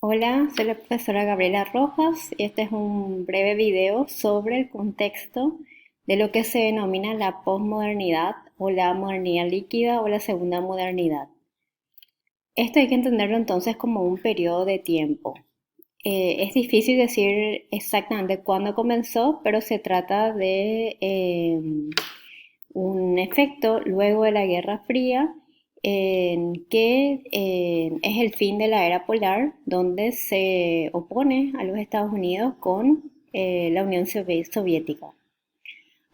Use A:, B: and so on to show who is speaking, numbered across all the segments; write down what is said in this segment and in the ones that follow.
A: Hola, soy la profesora Gabriela Rojas y este es un breve video sobre el contexto de lo que se denomina la posmodernidad o la modernidad líquida o la segunda modernidad. Esto hay que entenderlo entonces como un periodo de tiempo. Es difícil decir exactamente cuándo comenzó, pero se trata de un efecto luego de la Guerra Fría en que es el fin de la era polar, donde se opone a los Estados Unidos con la Unión Soviética.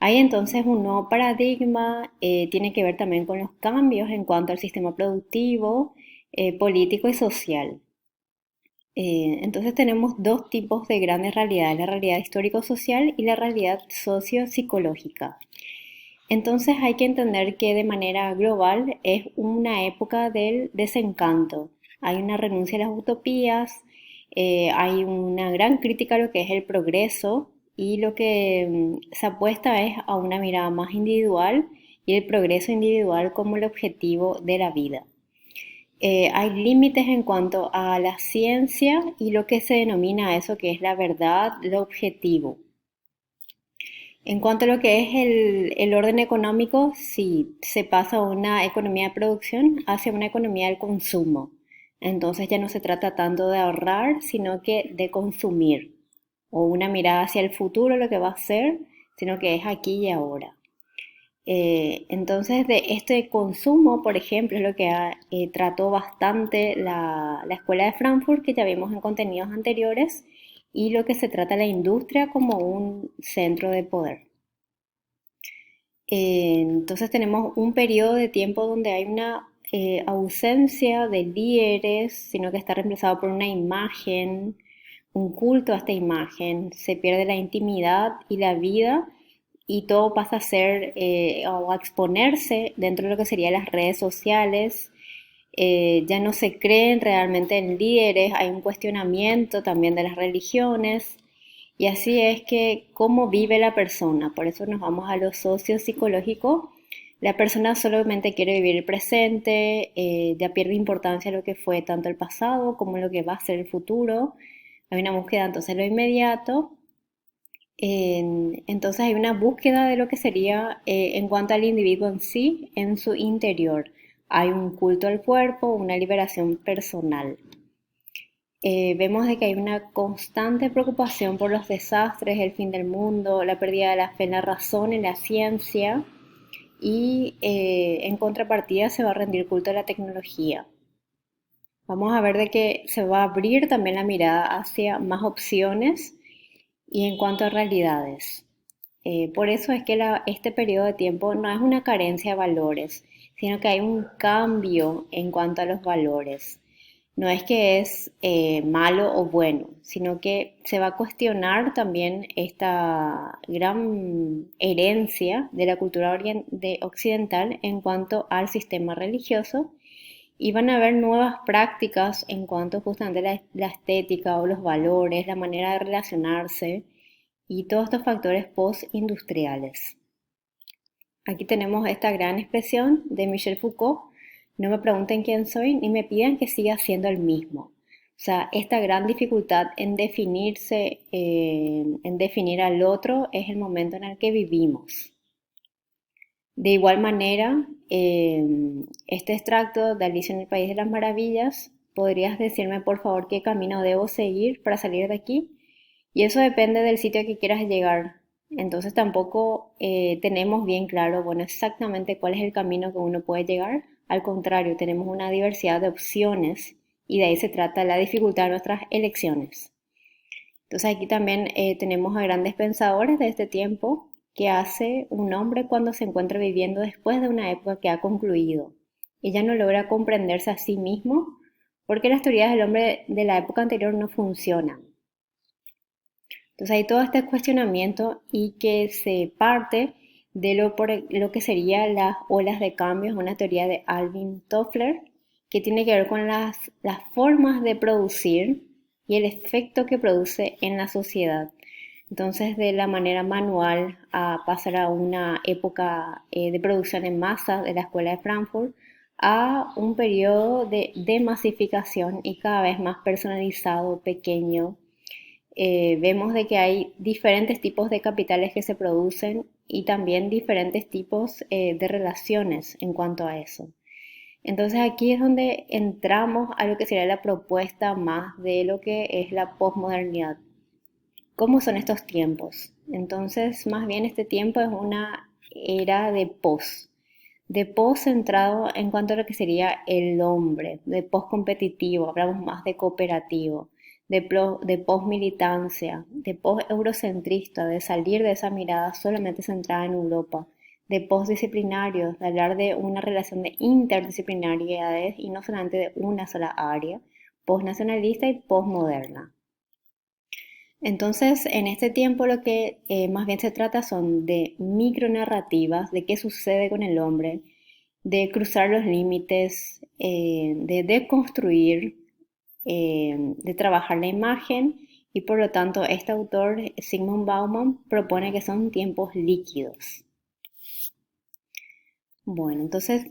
A: Hay entonces un nuevo paradigma, tiene que ver también con los cambios en cuanto al sistema productivo, político y social. Entonces tenemos dos tipos de grandes realidades, la realidad histórico-social y la realidad socio-psicológica. Entonces hay que entender que de manera global es una época del desencanto. Hay una renuncia a las utopías, hay una gran crítica a lo que es el progreso y lo que se apuesta es a una mirada más individual y el progreso individual como el objetivo de la vida. Hay límites en cuanto a la ciencia y lo que se denomina eso que es la verdad, lo objetivo. En cuanto a lo que es el orden económico, sí, se pasa a una economía de producción hacia una economía del consumo. Entonces ya no se trata tanto de ahorrar, sino que de consumir. O una mirada hacia el futuro, lo que va a ser, sino que es aquí y ahora. Entonces de este consumo, por ejemplo, es lo que trató bastante la Escuela de Frankfurt, que ya vimos en contenidos anteriores, y lo que se trata la industria como un centro de poder. Entonces tenemos un periodo de tiempo donde hay una ausencia de líderes, sino que está reemplazado por una imagen, un culto a esta imagen, se pierde la intimidad y la vida y todo pasa a ser o a exponerse dentro de lo que serían las redes sociales. Ya no se creen realmente en líderes, hay un cuestionamiento también de las religiones. Y así es que cómo vive la persona, por eso nos vamos a lo socio-psicológico. La persona solamente quiere vivir el presente, ya pierde importancia lo que fue tanto el pasado como lo que va a ser el futuro. Hay una búsqueda entonces de lo inmediato. Entonces hay una búsqueda de lo que sería en cuanto al individuo en sí, en su interior. Hay un culto al cuerpo, una liberación personal. Vemos de que hay una constante preocupación por los desastres, el fin del mundo, la pérdida de la fe en la razón, en la ciencia y en contrapartida se va a rendir culto a la tecnología. Vamos a ver de que se va a abrir también la mirada hacia más opciones y en cuanto a realidades. Por eso es que este periodo de tiempo no es una carencia de valores, sino que hay un cambio en cuanto a los valores. No es que es malo o bueno, sino que se va a cuestionar también esta gran herencia de la cultura occidental en cuanto al sistema religioso y van a haber nuevas prácticas en cuanto justamente a la estética o los valores, la manera de relacionarse y todos estos factores postindustriales. Aquí tenemos esta gran expresión de Michel Foucault: no me pregunten quién soy ni me pidan que siga siendo el mismo. O sea, esta gran dificultad en definirse, en definir al otro, es el momento en el que vivimos. De igual manera, este extracto de Alicia en el País de las Maravillas, ¿podrías decirme por favor qué camino debo seguir para salir de aquí? Y eso depende del sitio a que quieras llegar. Entonces tampoco tenemos bien claro, bueno, exactamente cuál es el camino que uno puede llegar. Al contrario, tenemos una diversidad de opciones y de ahí se trata la dificultad de nuestras elecciones. Entonces aquí también tenemos a grandes pensadores de este tiempo que hace un hombre cuando se encuentra viviendo después de una época que ha concluido. Ella no logra comprenderse a sí mismo porque las teorías del hombre de la época anterior no funcionan. Entonces hay todo este cuestionamiento y que se parte de lo que serían las olas de cambios, una teoría de Alvin Toffler, que tiene que ver con las formas de producir y el efecto que produce en la sociedad. Entonces, de la manera manual a pasar a una época de producción en masa de la Escuela de Frankfurt, a un periodo de demasificación y cada vez más personalizado, pequeño. Vemos de que hay diferentes tipos de capitales que se producen y también diferentes tipos de relaciones en cuanto a eso. Entonces aquí es donde entramos a lo que sería la propuesta más de lo que es la posmodernidad. ¿Cómo son estos tiempos? Entonces, más bien este tiempo es una era de pos centrado en cuanto a lo que sería el hombre, de pos competitivo, hablamos más de cooperativo, de pos militancia, de pos eurocentrista, de salir de esa mirada solamente centrada en Europa, de pos disciplinarios, de hablar de una relación de interdisciplinariedades y no solamente de una sola área, postnacionalista y postmoderna. Entonces, en este tiempo lo que más bien se trata son de micronarrativas, de qué sucede con el hombre, de cruzar los límites, de deconstruir, de trabajar la imagen y por lo tanto este autor, Zygmunt Bauman, propone que son tiempos líquidos. Bueno, entonces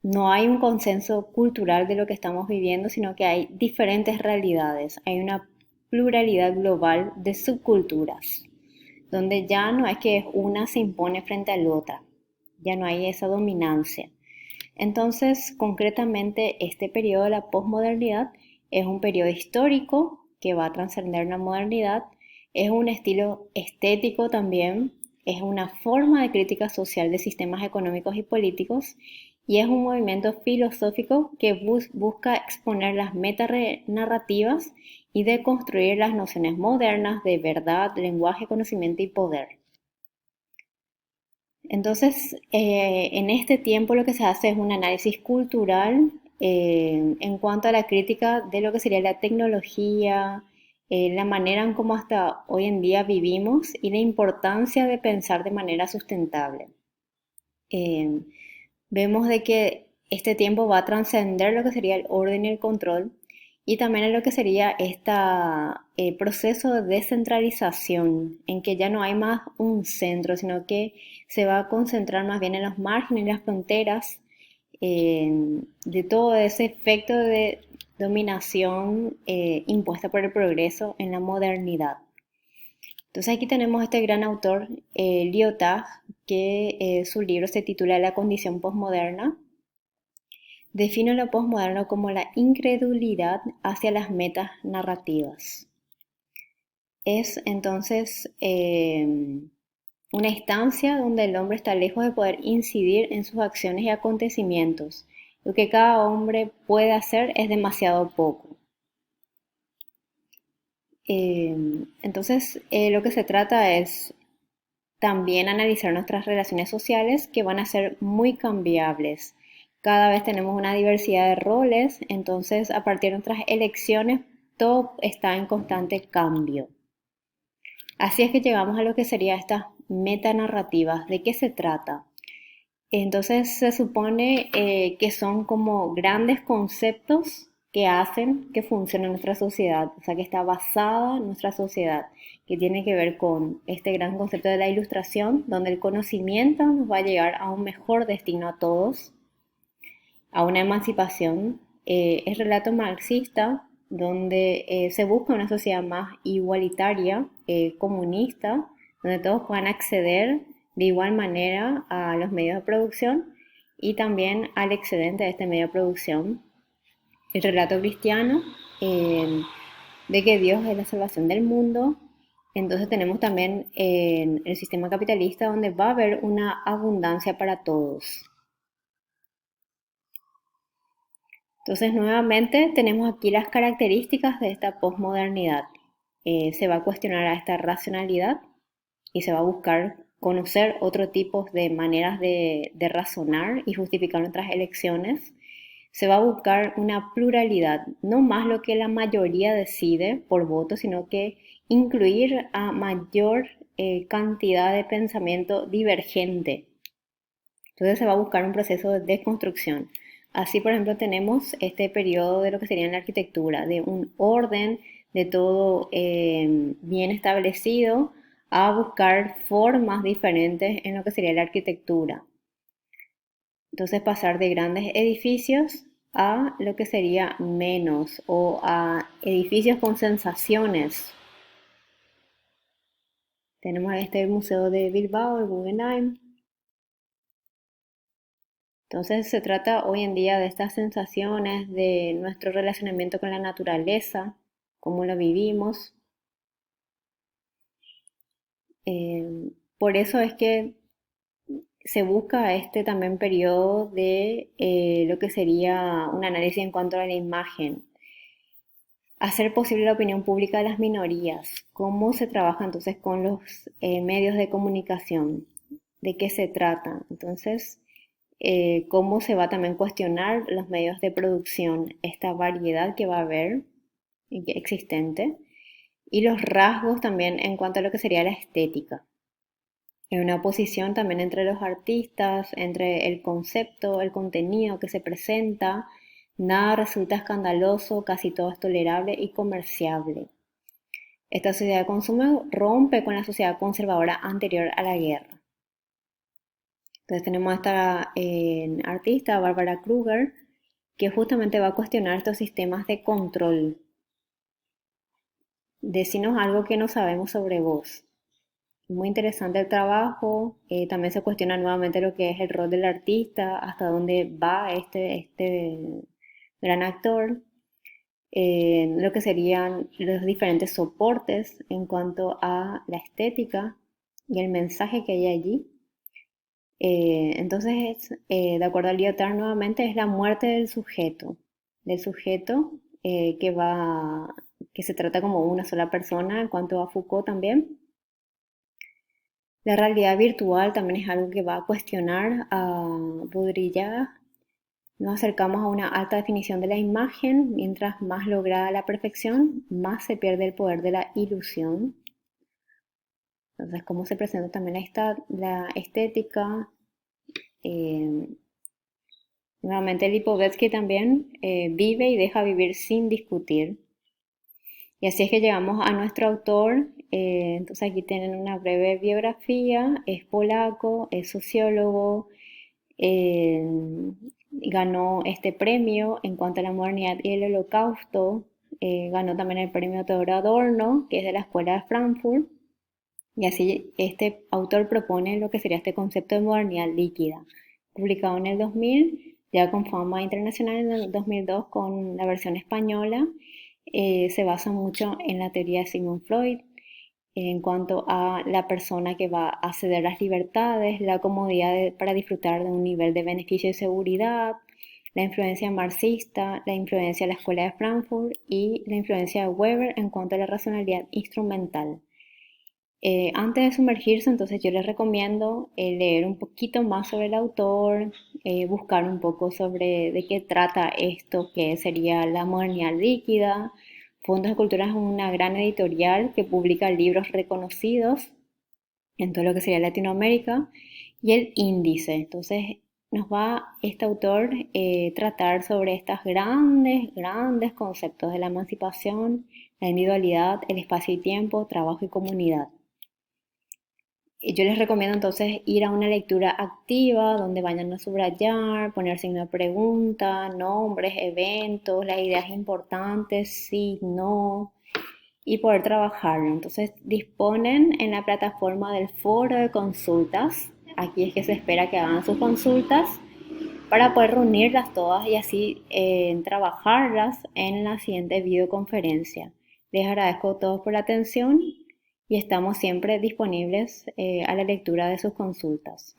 A: no hay un consenso cultural de lo que estamos viviendo, sino que hay diferentes realidades. Hay una pluralidad global de subculturas, donde ya no es que una se impone frente a la otra, ya no hay esa dominancia. Entonces, concretamente, este periodo de la posmodernidad es un periodo histórico que va a trascender la modernidad, es un estilo estético también, es una forma de crítica social de sistemas económicos y políticos y es un movimiento filosófico que busca exponer las metanarrativas y deconstruir las nociones modernas de verdad, lenguaje, conocimiento y poder. Entonces, en este tiempo lo que se hace es un análisis cultural en cuanto a la crítica de lo que sería la tecnología, la manera en cómo hasta hoy en día vivimos y la importancia de pensar de manera sustentable. Eh, Vemos de que este tiempo va a trascender lo que sería el orden y el control y también en lo que sería este proceso de descentralización, en que ya no hay más un centro, sino que se va a concentrar más bien en los márgenes, las fronteras, de todo ese efecto de dominación impuesta por el progreso en la modernidad. Entonces aquí tenemos a este gran autor, Lyotard, que su libro se titula La condición posmoderna. Define lo posmoderno como la incredulidad hacia las metas narrativas. Es entonces una instancia donde el hombre está lejos de poder incidir en sus acciones y acontecimientos. Lo que cada hombre puede hacer es demasiado poco. Entonces, lo que se trata es también analizar nuestras relaciones sociales que van a ser muy cambiables. Cada vez tenemos una diversidad de roles, entonces a partir de nuestras elecciones todo está en constante cambio. Así es que llegamos a lo que serían estas metanarrativas. ¿De qué se trata? Entonces se supone que son como grandes conceptos que hacen que funcione nuestra sociedad, o sea, que está basada en nuestra sociedad, que tiene que ver con este gran concepto de la ilustración, donde el conocimiento nos va a llegar a un mejor destino a todos, a una emancipación. Es relato marxista, donde se busca una sociedad más igualitaria, comunista, donde todos puedan acceder de igual manera a los medios de producción y también al excedente de este medio de producción. El relato cristiano, de que Dios es la salvación del mundo. Entonces tenemos también el sistema capitalista donde va a haber una abundancia para todos. Entonces, nuevamente tenemos aquí las características de esta posmodernidad. Se va a cuestionar a esta racionalidad y se va a buscar conocer otro tipo de maneras de razonar y justificar nuestras elecciones. Se va a buscar una pluralidad, no más lo que la mayoría decide por voto, sino que incluir a mayor cantidad de pensamiento divergente. Entonces se va a buscar un proceso de desconstrucción. Así, por ejemplo, tenemos este periodo de lo que sería en la arquitectura, de un orden de todo bien establecido a buscar formas diferentes en lo que sería la arquitectura. Entonces pasar de grandes edificios a lo que sería menos o a edificios con sensaciones. Tenemos este Museo de Bilbao, el Guggenheim. Entonces se trata hoy en día de estas sensaciones, de nuestro relacionamiento con la naturaleza, cómo lo vivimos. Por eso es que se busca este también periodo de lo que sería un análisis en cuanto a la imagen. Hacer posible la opinión pública de las minorías. ¿Cómo se trabaja entonces con los medios de comunicación? ¿De qué se trata? Entonces, cómo se va también a cuestionar los medios de producción, esta variedad que va a haber existente, y los rasgos también en cuanto a lo que sería la estética. Hay una oposición también entre los artistas, entre el concepto, el contenido que se presenta. Nada resulta escandaloso, casi todo es tolerable y comerciable. Esta sociedad de consumo rompe con la sociedad conservadora anterior a la guerra. Entonces tenemos a esta artista, Barbara Kruger, que justamente va a cuestionar estos sistemas de control. Decinos algo que no sabemos sobre vos. Muy interesante el trabajo. También se cuestiona nuevamente lo que es el rol del artista, hasta dónde va este gran actor, lo que serían los diferentes soportes en cuanto a la estética y el mensaje que hay allí. Entonces, de acuerdo al Lyotard nuevamente, es la muerte del sujeto que se trata como una sola persona en cuanto a Foucault también. La realidad virtual también es algo que va a cuestionar a Baudrillard. Nos acercamos a una alta definición de la imagen, mientras más lograda la perfección, más se pierde el poder de la ilusión. Entonces, cómo se presenta también la estética. Eh, Nuevamente, Lipovetsky también vive y deja vivir sin discutir. Y así es que llegamos a nuestro autor. Entonces aquí tienen una breve biografía. Es polaco, es sociólogo, eh, ganó este premio en cuanto a la modernidad y el holocausto. Ganó también el premio Theodor Adorno, que es de la Escuela de Frankfurt. Y así este autor propone lo que sería este concepto de modernidad líquida, publicado en el 2000, ya con fama internacional en el 2002 con la versión española. Se basa mucho en la teoría de Sigmund Freud en cuanto a la persona que va a ceder las libertades, la comodidad para disfrutar de un nivel de beneficio y seguridad, la influencia marxista, la influencia de la Escuela de Frankfurt y la influencia de Weber en cuanto a la racionalidad instrumental. Antes de sumergirse, entonces yo les recomiendo leer un poquito más sobre el autor, buscar un poco sobre de qué trata esto, que sería la modernidad líquida. Fondos de Cultura es una gran editorial que publica libros reconocidos en todo lo que sería Latinoamérica y el índice. Entonces nos va este autor tratar sobre estos grandes conceptos de la emancipación, la individualidad, el espacio y tiempo, trabajo y comunidad. Yo les recomiendo entonces ir a una lectura activa donde vayan a subrayar, poner signo de pregunta, nombres, eventos, las ideas importantes, sí, no, y poder trabajarlo. Entonces disponen en la plataforma del foro de consultas. Aquí es que se espera que hagan sus consultas para poder reunirlas todas y así trabajarlas en la siguiente videoconferencia. Les agradezco a todos por la atención y estamos siempre disponibles a la lectura de sus consultas.